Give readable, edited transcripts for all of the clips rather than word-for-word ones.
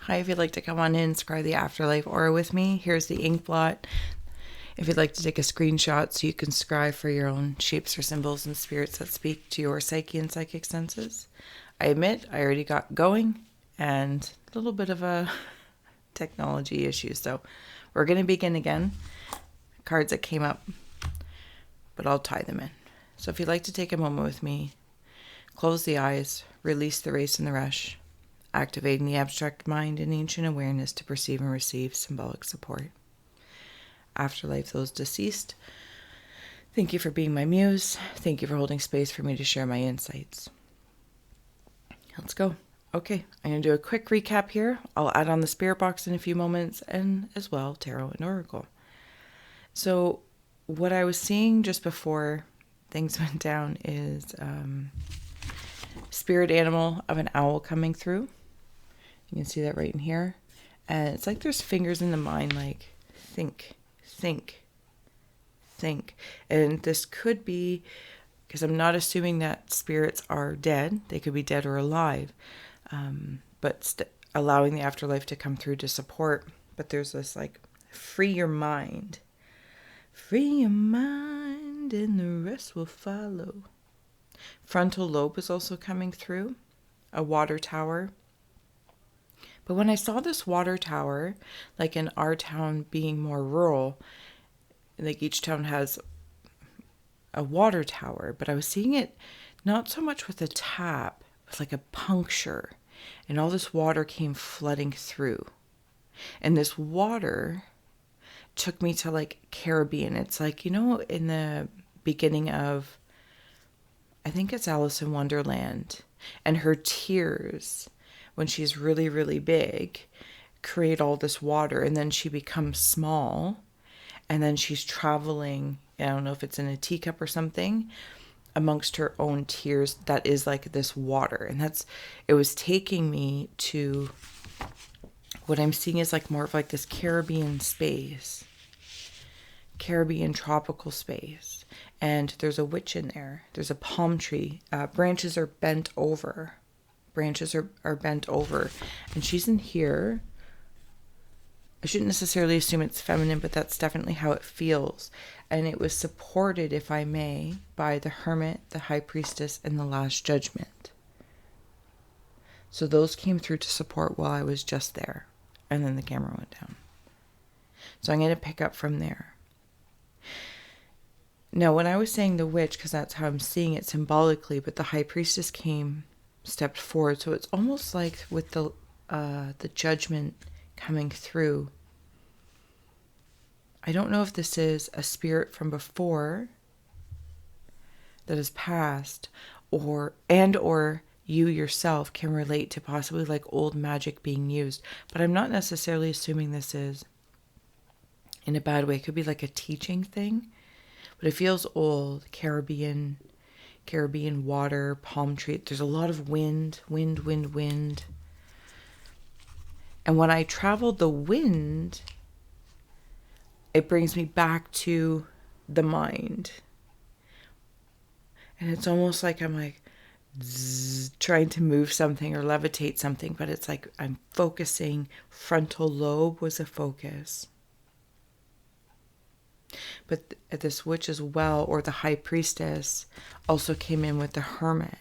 Hi, if you'd like to come on in, scry the afterlife aura with me, here's the Inkblot. If you'd like to take a screenshot so you can scry for your own shapes or symbols and spirits that speak to your psyche and psychic senses. I admit I already got going and a little bit of a technology issue, so we're going to begin again. Cards that came up, but I'll tie them in. So if you'd like to take a moment with me, close the eyes, release the race and the rush, activating the abstract mind and ancient awareness to perceive and receive symbolic support. Afterlife, those deceased, thank you for being my muse. Thank you for holding space for me to share my insights. Let's go. Okay, I'm going to do a quick recap here. I'll add on the spirit box in a few moments, and as well, tarot and oracle. So what I was seeing just before things went down is spirit animal of an owl coming through. You can see that right in here. And it's like there's fingers in the mind, like think. And this could be, because I'm not assuming that spirits are dead. They could be dead or alive. But allowing the afterlife to come through to support. But there's this like, free your mind. Free your mind and the rest will follow. Frontal lobe is also coming through. A water tower. But when I saw this water tower, like in our town being more rural, like each town has a water tower, but I was seeing it not so much with a tap, but like a puncture. And all this water came flooding through. And this water took me to like Caribbean. It's like, you know, in the beginning of, I think it's Alice in Wonderland, and her tears, when she's really, really big, create all this water, and then she becomes small, and then she's traveling, I don't know if it's in a teacup or something, amongst her own tears. That is like this water. And it was taking me to what I'm seeing is like more of like this Caribbean space, Caribbean tropical space. And there's a witch in there. There's a palm tree. Branches are bent over. Branches are bent over. And she's in here. I shouldn't necessarily assume it's feminine, but that's definitely how it feels. And it was supported, if I may, by the Hermit, the High Priestess, and the Last Judgment. So those came through to support while I was just there. And then the camera went down. So I'm going to pick up from there. Now, when I was saying the witch, because that's how I'm seeing it symbolically, but the High Priestess stepped forward. So it's almost like with the judgment coming through. I don't know if this is a spirit from before that has passed, or you yourself can relate to possibly like old magic being used. But I'm not necessarily assuming this is in a bad way. It could be like a teaching thing, but it feels old. Caribbean water, palm tree. There's a lot of wind. And when I traveled the wind, it brings me back to the mind. And it's almost like I'm like trying to move something or levitate something, but it's like I'm focusing. Frontal lobe was a focus. But this witch as well, or the High Priestess, also came in with the Hermit.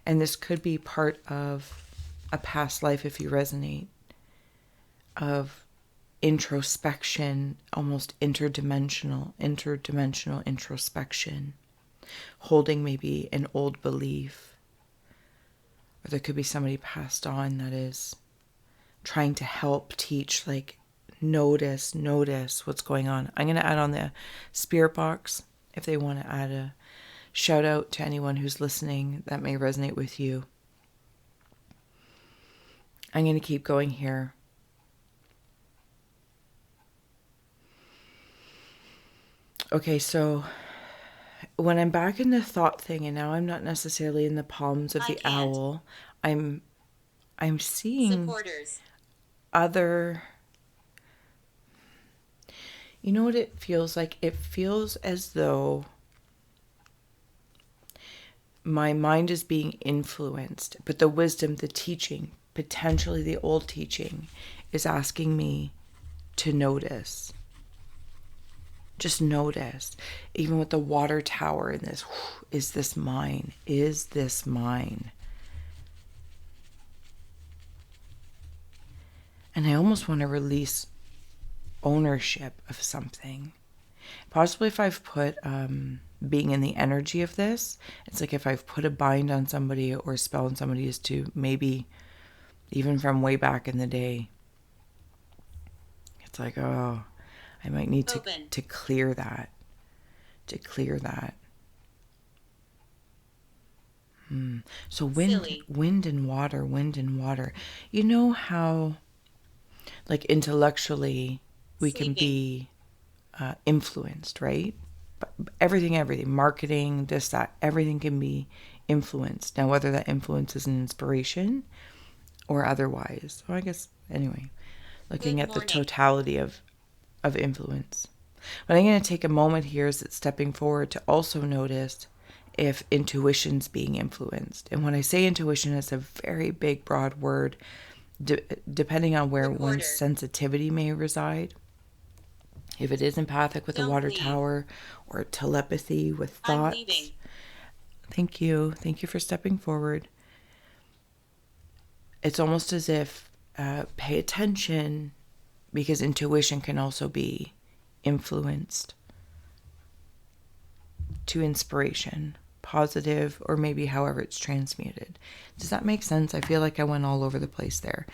And this could be part of a past life, if you resonate, of introspection, almost interdimensional introspection, holding maybe an old belief. Or there could be somebody passed on that is trying to help teach, like, notice what's going on. I'm going to add on the spirit box if they want to add a shout out to anyone who's listening that may resonate with you. I'm going to keep going here. Okay, so when I'm back in the thought thing, and now I'm not necessarily in the palms of the owl, I'm seeing supporters. Other. You know what it feels like? It feels as though my mind is being influenced, but the wisdom, the teaching, potentially the old teaching is asking me to notice. Just notice. Even with the water tower in this, is this mine? Is this mine? And I almost want to release ownership of something. Possibly if I've put being in the energy of this, it's like if I've put a bind on somebody or a spell on somebody, is to maybe even from way back in the day. It's like, oh, I might need to clear that. To clear that. So wind and water, wind and water. You know how, like intellectually, we can be influenced, right? Everything, marketing, this, that, everything can be influenced. Now, whether that influence is an inspiration or otherwise. Well, I guess, anyway, looking at the totality of influence. But I'm going to take a moment here as it's stepping forward to also notice if intuition's being influenced. And when I say intuition, it's a very big, broad word, depending on where one's sensitivity may reside. If it is empathic with the water tower, or telepathy with thoughts. Thank you. Thank you for stepping forward. It's almost as if pay attention, because intuition can also be influenced to inspiration, positive, or maybe however it's transmuted. Does that make sense? I feel like I went all over the place there.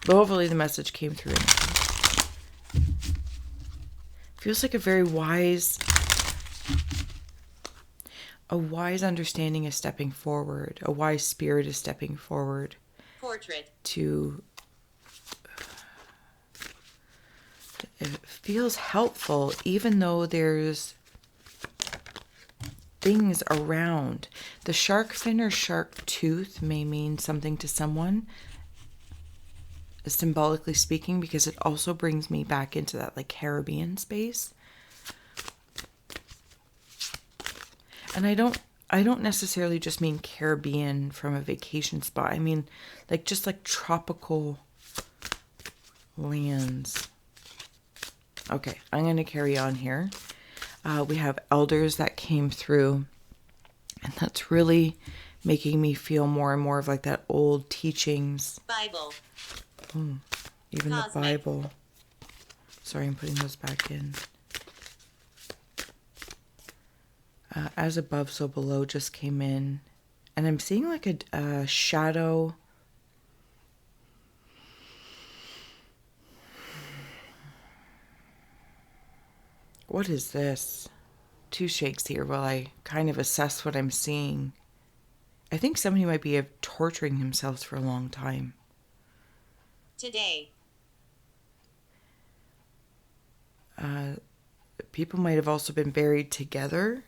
But hopefully the message came through. Feels like a very wise understanding is stepping forward. A wise spirit is stepping forward. Portrait. It feels helpful, even though there's things around. The shark fin or shark tooth may mean something to someone, symbolically speaking, because it also brings me back into that like Caribbean space. And I don't necessarily just mean Caribbean from a vacation spot. I mean like just like tropical lands. Okay, I'm going to carry on here. We have elders that came through, and that's really making me feel more and more of like that old teachings. Bible. Even Cosmic. The Bible. Sorry, I'm putting those back in. As above, so below just came in. And I'm seeing like a shadow. What is this? 2 shakes here while I kind of assess what I'm seeing. I think somebody might be torturing themselves for a long time. Today. People might have also been buried together.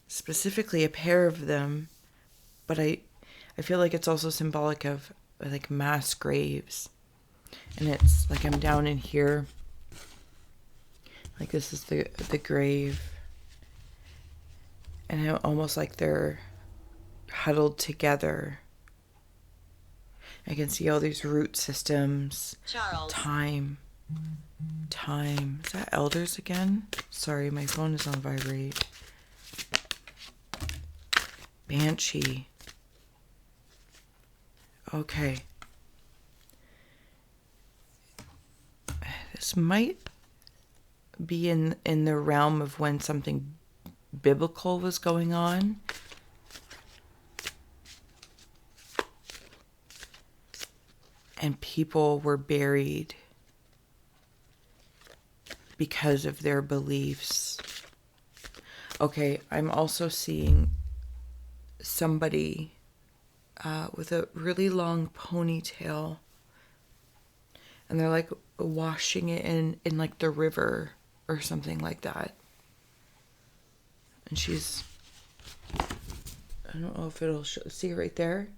Specifically a pair of them. But I feel like it's also symbolic of like mass graves. And it's like I'm down in here. Like this is the grave. And almost like they're huddled together. I can see all these root systems. Charles. Time. Is that elders again? Sorry, my phone is on vibrate. Banshee. Okay. This might be in the realm of when something biblical was going on. And people were buried because of their beliefs. Okay, I'm also seeing somebody with a really long ponytail. And they're like washing it in like the river or something like that. And she's, I don't know if it'll show, see right there.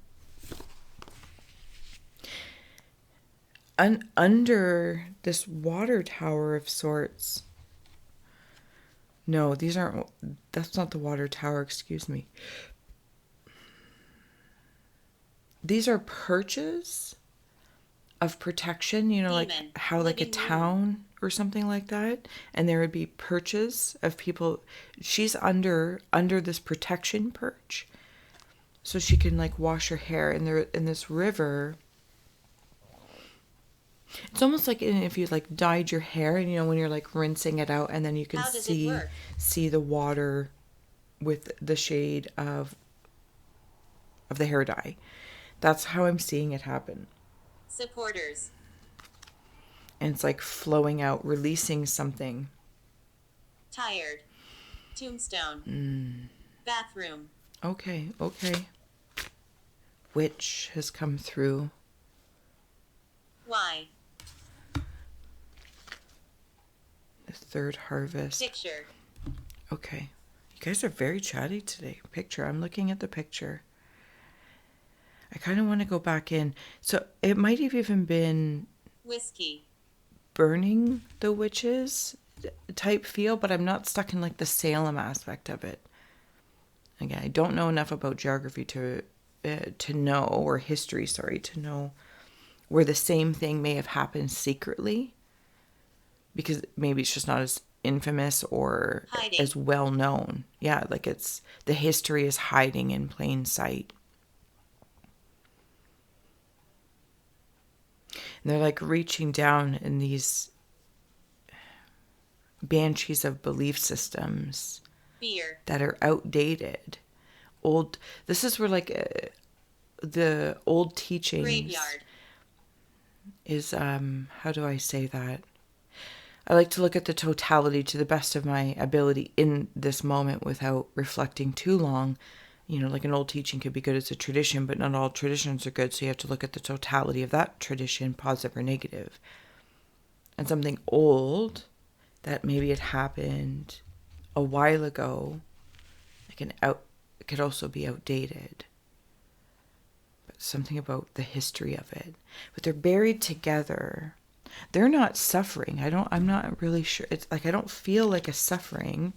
Under this water tower of sorts. No, these aren't, that's not the water tower, excuse me. these are perches of protection, you know, like Demon, how like a living room. town or something like that, and there would be perches of people. She's under this protection perch, so she can like wash her hair. And there in this river, it's almost like if you like dyed your hair, and you know when you're like rinsing it out, and then you can How does it work? see the water with the shade of the hair dye. That's how I'm seeing it happen. Supporters. And it's like flowing out, releasing something. Tired. Tombstone. Bathroom. Okay. Witch has come through. Why? The third harvest. Picture. Okay. You guys are very chatty today. Picture. I'm looking at the picture. I kind of want to go back in. So it might have even been Whiskey. burning the witches type feel, but I'm not stuck in like the Salem aspect of it. Again, I don't know enough about geography to know, or history, sorry, to know where the same thing may have happened secretly, because maybe it's just not as infamous or Hiding. as well known. Yeah, like it's the history is hiding in plain sight. And they're like reaching down in these banshees of belief systems Fear. that are outdated. Old. This is where like the old teachings Graveyard. is how do I say that? I like to look at the totality to the best of my ability in this moment without reflecting too long. You know, like an old teaching could be good as a tradition, but not all traditions are good. So you have to look at the totality of that tradition, positive or negative. And something old that maybe it happened a while ago, it could also be outdated. But something about the history of it. But they're buried together. They're not suffering. I'm not really sure. It's like I don't feel like a suffering.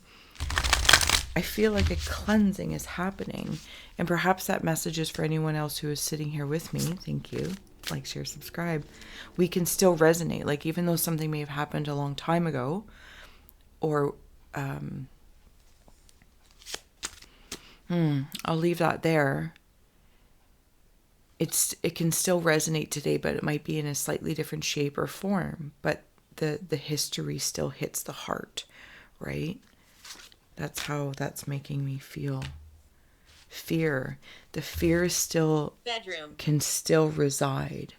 I feel like a cleansing is happening. And perhaps that message is for anyone else who is sitting here with me. Thank you. Like, share, subscribe. We can still resonate. Like, even though something may have happened a long time ago, or I'll leave that there. It can still resonate today, but it might be in a slightly different shape or form. But the history still hits the heart, right? That's how that's making me feel. Fear. The fear is still Bedroom. can still reside.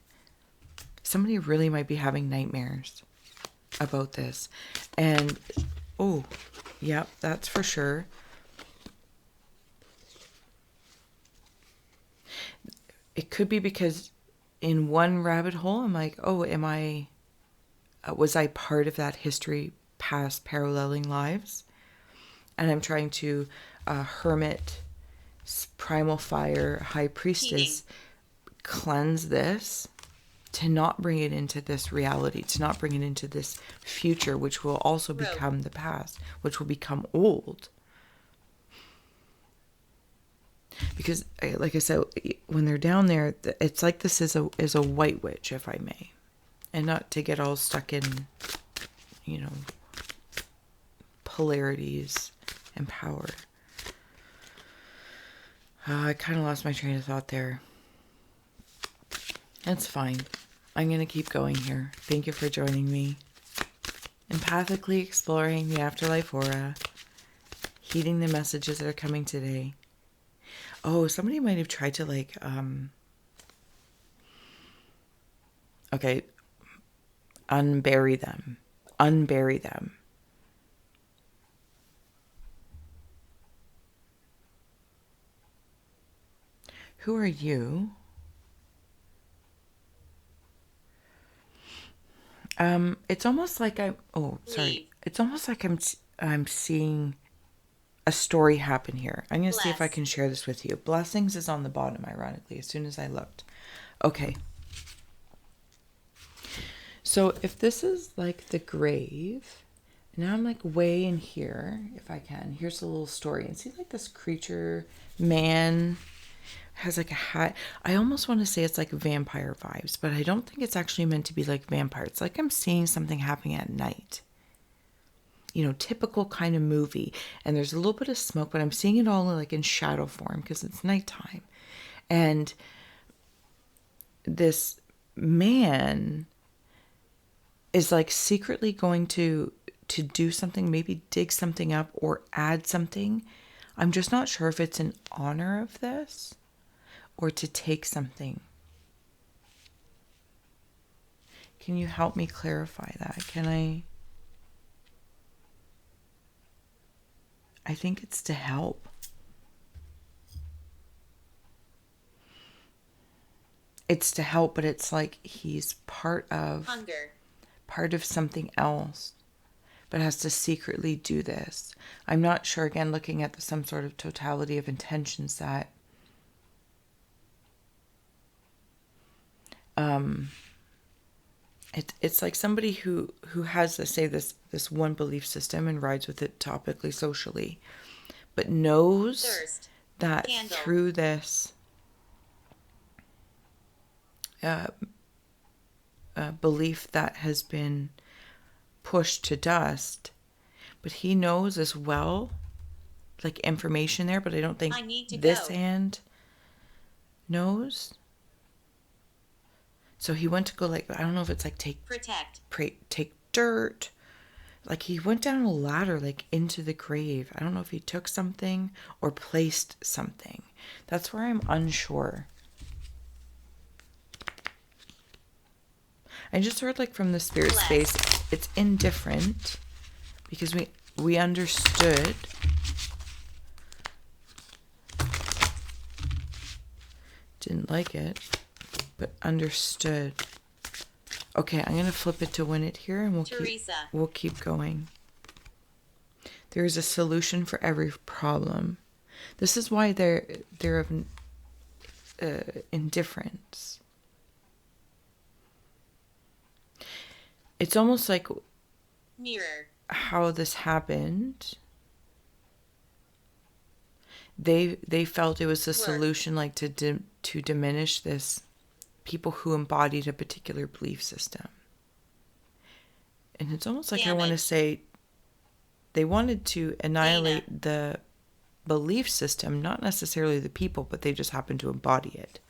Somebody really might be having nightmares about this. And oh, yep, that's for sure. It could be because in one rabbit hole, I'm like, oh, was I part of that history, past paralleling lives? And I'm trying to hermit, primal fire, high priestess, cleanse this to not bring it into this reality, to not bring it into this future, which will also become the past, which will become old. Because, like I said, when they're down there, it's like this is a white witch, if I may, and not to get all stuck in, you know, polarities and power. I kind of lost my train of thought there. That's fine. I'm going to keep going here. Thank you for joining me. Empathically exploring the afterlife aura, heeding the messages that are coming today. Oh, somebody might have tried to like, okay, unbury them. Unbury them. Who are you? It's almost like It's almost like I'm seeing a story happen here. I'm going to see if I can share this with you. Blessings is on the bottom, ironically, as soon as I looked. Okay. So if this is like the grave, now I'm like way in here, if I can. Here's a little story. And see like this creature, man, Has like a hat. I almost want to say it's like vampire vibes, but I don't think it's actually meant to be like vampire. It's like I'm seeing something happening at night. You know, typical kind of movie. And there's a little bit of smoke, but I'm seeing it all like in shadow form because it's nighttime. And this man is like secretly going to do something, maybe dig something up or add something. I'm just not sure if it's in honor of this or to take something. Can you help me clarify that? I think it's to help. It's to help, but it's like he's part of something else, but has to secretly do this. I'm not sure, again, looking at some sort of totality of intentions that it's like somebody who has this one belief system and rides with it topically, socially, but knows that through this belief that has been pushed to dust, but he knows as well, like information there, but I don't think this hand knows. So he went to go, like, I don't know if it's like take dirt. Like he went down a ladder, like into the grave. I don't know if he took something or placed something. That's where I'm unsure. I just heard, like, from the spirit space, it's indifferent because we understood. Didn't like it, but understood. Okay, I'm going to flip it to win it here, and we'll keep going. There is a solution for every problem. This is why they're of indifference. It's almost like mirror how this happened. They felt it was a solution, like to diminish this people who embodied a particular belief system. And it's almost like I want to say they wanted to annihilate the belief system, not necessarily the people, but they just happened to embody it.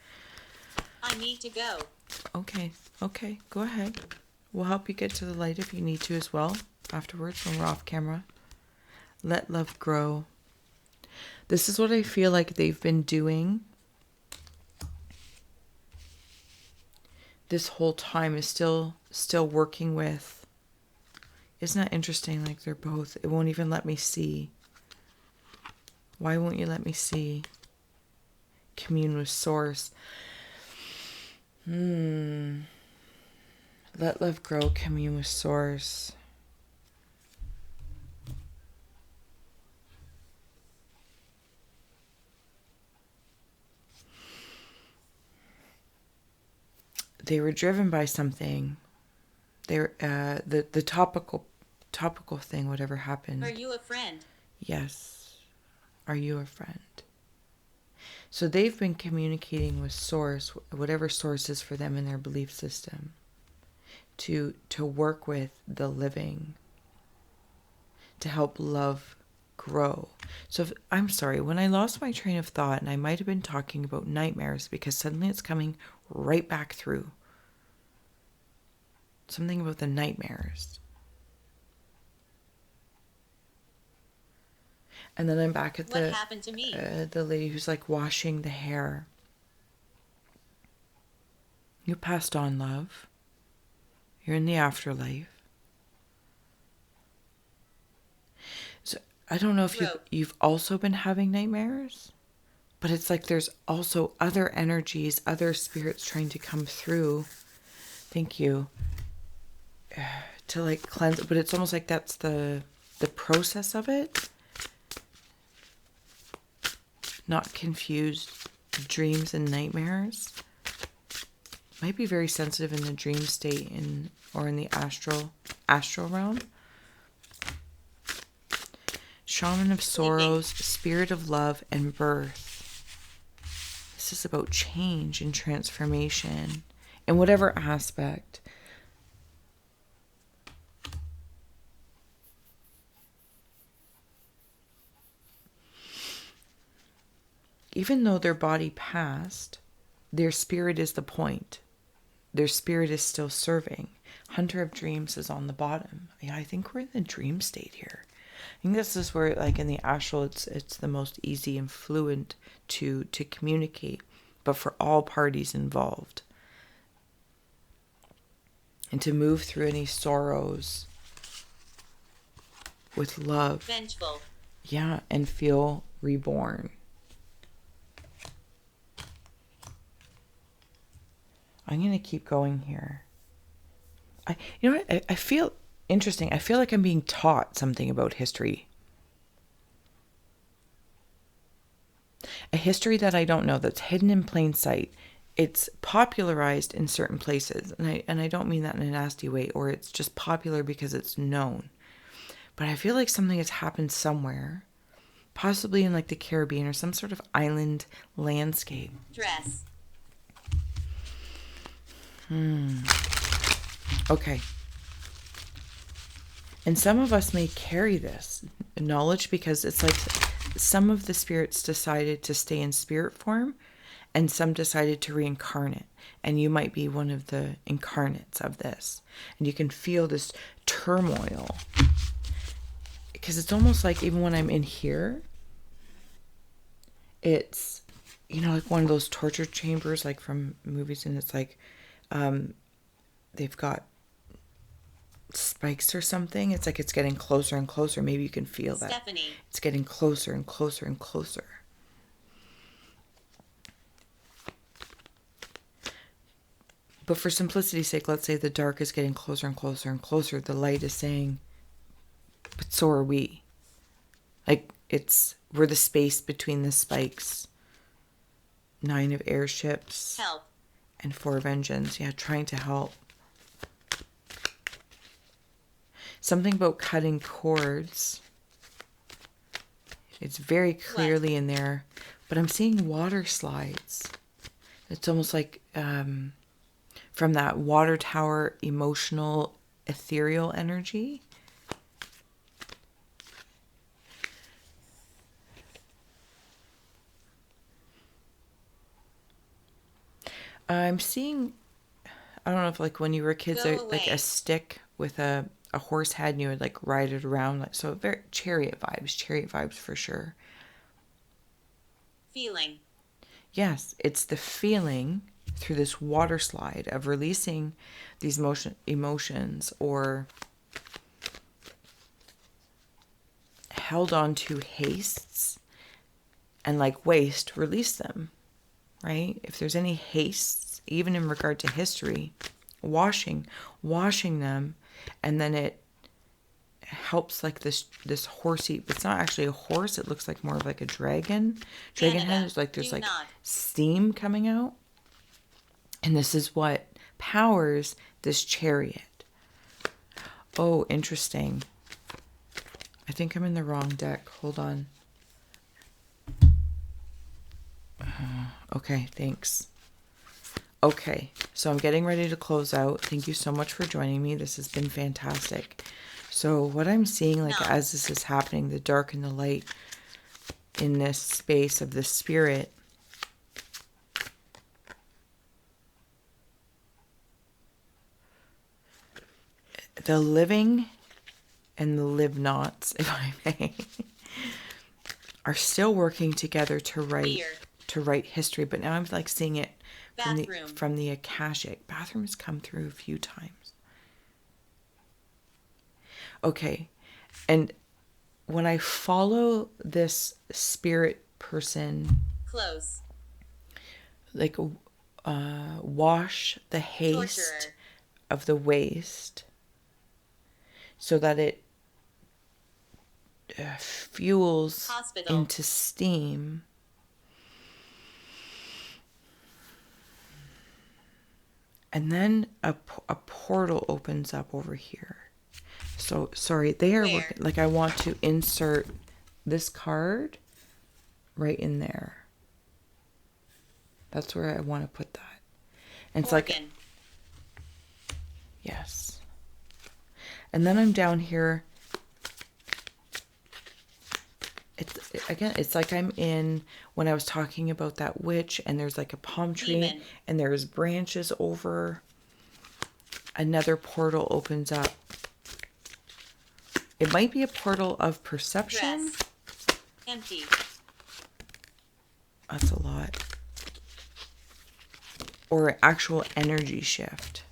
I need to go. Okay, go ahead. We'll help you get to the light if you need to as well afterwards when we're off camera. Let love grow. This is what I feel like they've been doing this whole time, is still working with. Isn't that interesting? Like they're both, it won't even let me see. Why won't you let me see? Commune with source. Let love grow, commune with source. They were driven by something. They're the topical thing, whatever happened. Are you a friend? Yes. Are you a friend? So they've been communicating with source, whatever source is for them in their belief system, to work with the living, to help love grow. So I'm sorry, when I lost my train of thought, and I might have been talking about nightmares because suddenly it's coming right back through. Something about the nightmares. And then I'm back at what happened to me? The lady who's like washing the hair. You passed on, love. You're in the afterlife. So I don't know if you've also been having nightmares, but it's like there's also other energies, other spirits trying to come through. Thank you. To like cleanse, but it's almost like that's the process of it. Not confused dreams and nightmares. Might be very sensitive in the dream state or in the astral realm. Shaman of sorrows, spirit of love and birth. This is about change and transformation in whatever aspect. Even though their body passed, their spirit is the point. Their spirit is still serving. Hunter of Dreams is on the bottom. Yeah, I think we're in the dream state here. I think this is where, like in the astral, it's the most easy and fluent to communicate, but for all parties involved. And to move through any sorrows with love. Vengeful. Yeah, and feel reborn. I'm going to keep going here. You know what? I feel interesting. I feel like I'm being taught something about history. A history that I don't know, that's hidden in plain sight. It's popularized in certain places. And I don't mean that in a nasty way, or it's just popular because it's known. But I feel like something has happened somewhere, possibly in like the Caribbean or some sort of island landscape. Dress. Okay. And some of us may carry this knowledge because it's like some of the spirits decided to stay in spirit form and some decided to reincarnate. And you might be one of the incarnates of this. And you can feel this turmoil. Because it's almost like even when I'm in here, it's, you know, like one of those torture chambers like from movies, and it's like they've got spikes or something. It's like it's getting closer and closer. Maybe you can feel that. Stephanie. It's getting closer and closer and closer. But for simplicity's sake, let's say the dark is getting closer and closer and closer. The light is saying, but so are we. Like, we're the space between the spikes. 9 of airships. Help. And 4 of engines. Yeah, trying to help. Something about cutting cords. It's very clearly in there. But I'm seeing water slides. It's almost like from that water tower emotional ethereal energy. I'm seeing, I don't know if like when you were kids, like a stick with a horse head and you would like ride it around. Like, so very chariot vibes for sure. Feeling. Yes, it's the feeling through this water slide of releasing these emotions or held on to hastes and like waste, release them. Right? If there's any hastes, even in regard to history, washing them, and then it helps like this horsey. It's not actually a horse. It looks like more of like a dragon. Dragon head is like there's like steam coming out, and this is what powers this chariot. Oh, interesting. I think I'm in the wrong deck. Hold on. Okay, thanks. Okay, so I'm getting ready to close out. Thank you so much for joining me. This has been fantastic. So what I'm seeing, like as this is happening, the dark and the light in this space of the spirit, the living and the live-nots, if I may, are still working together to write history. But now I'm like seeing it from the Akashic. Bathroom has come through a few times. Okay, and when I follow this spirit person, close, like wash the haste torturer of the waste, so that it fuels hospital into steam. And then a portal opens up over here. So, sorry, they are working, like I want to insert this card right in there. That's where I want to put that. And it's like, Organ. yes. And then I'm down here. It's like I'm in when I was talking about that witch, and there's like a palm tree, Demon. and there's branches over. Another portal opens up. It might be a portal of perception. Dress. Empty. That's a lot. Or an actual energy shift.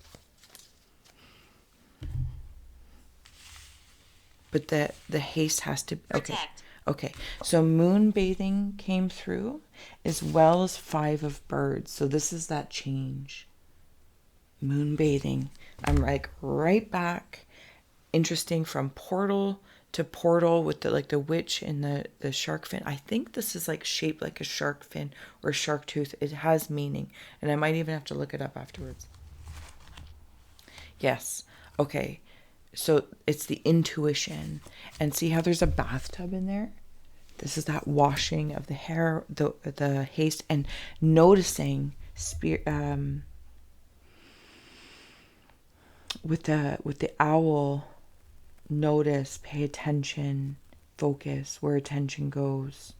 But the haste has to... Okay. Protect. Okay. So moon bathing came through, as well as 5 of birds. So this is that change. Moon bathing. I'm like right back. Interesting, from portal to portal with the witch and the shark fin. I think this is like shaped like a shark fin or a shark tooth. It has meaning, and I might even have to look it up afterwards. Yes. Okay. So it's the intuition. And see how there's a bathtub in there? This is that washing of the hair, the haste, and noticing with the owl. Notice, pay attention, focus where attention goes.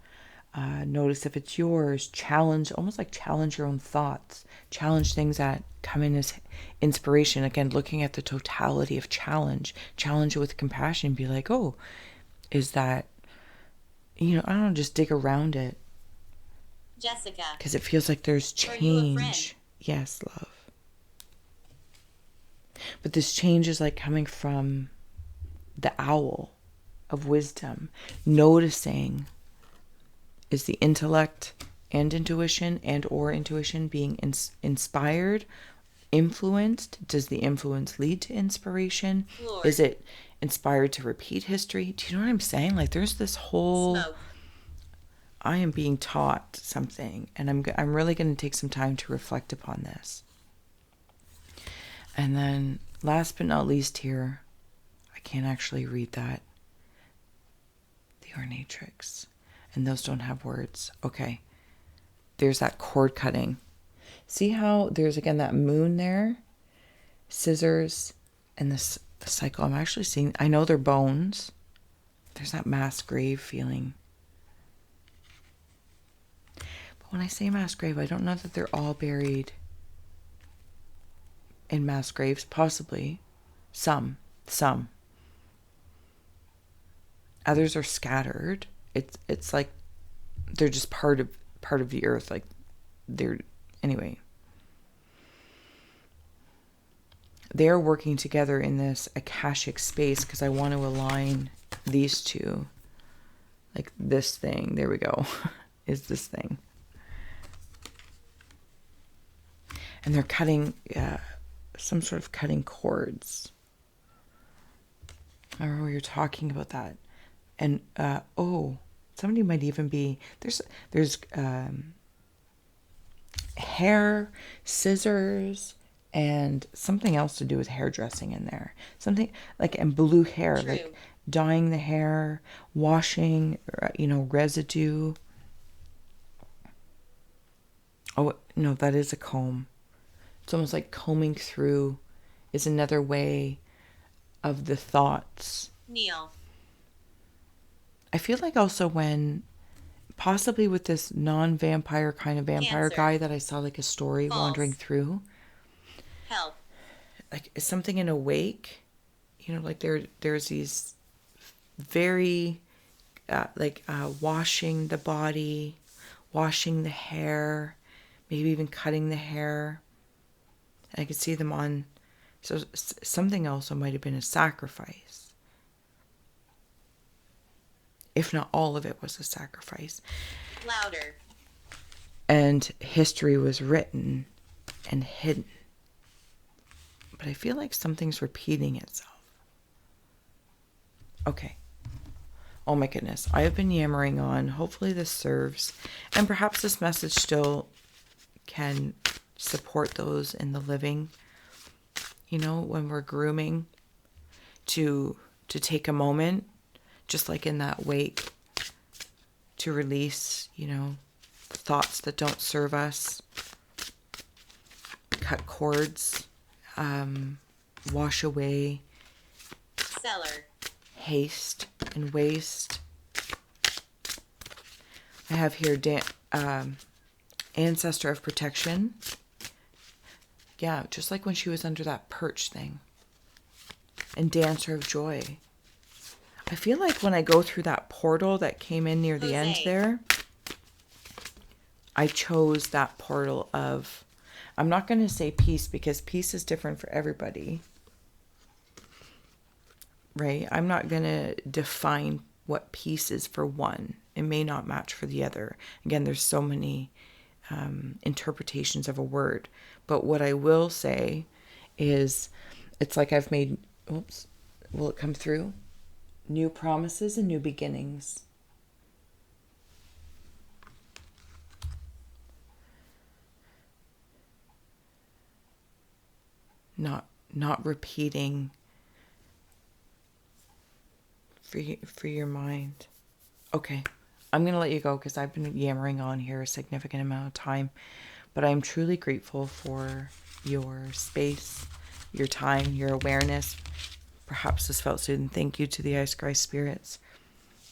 Notice if it's yours. Challenge, almost like challenge your own thoughts. Challenge things that come in as inspiration. Again, looking at the totality of challenge. Challenge it with compassion. Be like, oh, is that, I don't know, just dig around it. Jessica. Because it feels like there's Are you a friend? change. Yes, love. But this change is like coming from the owl of wisdom. Noticing, is the intellect and intuition or intuition being inspired, influenced? Does the influence lead to inspiration? Lord. Is it inspired to repeat history? Do you know what I'm saying? Like there's this whole... Smoke. I am being taught something, and I'm really going to take some time to reflect upon this. And then last but not least here, I can't actually read that. The ornatrix. And those don't have words. Okay. There's that cord cutting. See how there's, again, that moon there? Scissors and this cycle. I'm actually seeing, I know they're bones. There's that mass grave feeling. But when I say mass grave, I don't know that they're all buried in mass graves. Possibly. Some. Others are scattered. It's like they're just part of the earth. Like they're, anyway. They're working together in this akashic space because I want to align these two. Like this thing. There we go. Is this thing. And they're cutting some sort of cutting cords. I remember we were talking about that. And, somebody might even be, there's hair, scissors, and something else to do with hairdressing in there. Something like, and blue hair, True. like dyeing the hair, washing, residue. Oh, no, that is a comb. It's almost like combing through is another way of the thoughts. Kneel. I feel like also when, possibly with this non-vampire kind of vampire Cancer. guy that I saw like a story False. wandering through, Help. like is something in a wake, like there's these very, washing the body, washing the hair, maybe even cutting the hair. And I could see them on, so something also might have been a sacrifice. If not all of it was a sacrifice. Louder. And history was written and hidden. But I feel like something's repeating itself. Okay. Oh my goodness. I have been yammering on. Hopefully this serves. And perhaps this message still can support those in the living. When we're grooming to take a moment, just like in that wake, to release, thoughts that don't serve us, cut cords, wash away Seller. haste and waste. I have here ancestor of protection. Yeah, just like when she was under that perch thing. And dancer of joy. I feel like when I go through that portal that came in near the end there, I chose that portal of, I'm not going to say peace because peace is different for everybody. Right? I'm not going to define what peace is for one. It may not match for the other. Again, there's so many interpretations of a word. But what I will say is, it's like I've made, oops, will it come through? New promises and new beginnings. Not repeating for your mind. Okay, I'm going to let you go because I've been yammering on here a significant amount of time. But I'm truly grateful for your space, your time, your awareness. Perhaps this felt soothing. Thank you to the Ice Scry spirits.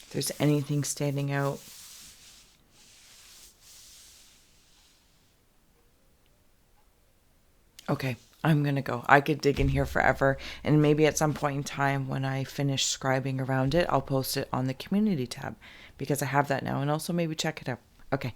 If there's anything standing out, okay, I'm going to go. I could dig in here forever. And maybe at some point in time when I finish scribing around it, I'll post it on the community tab because I have that now. And also maybe check it out. Okay,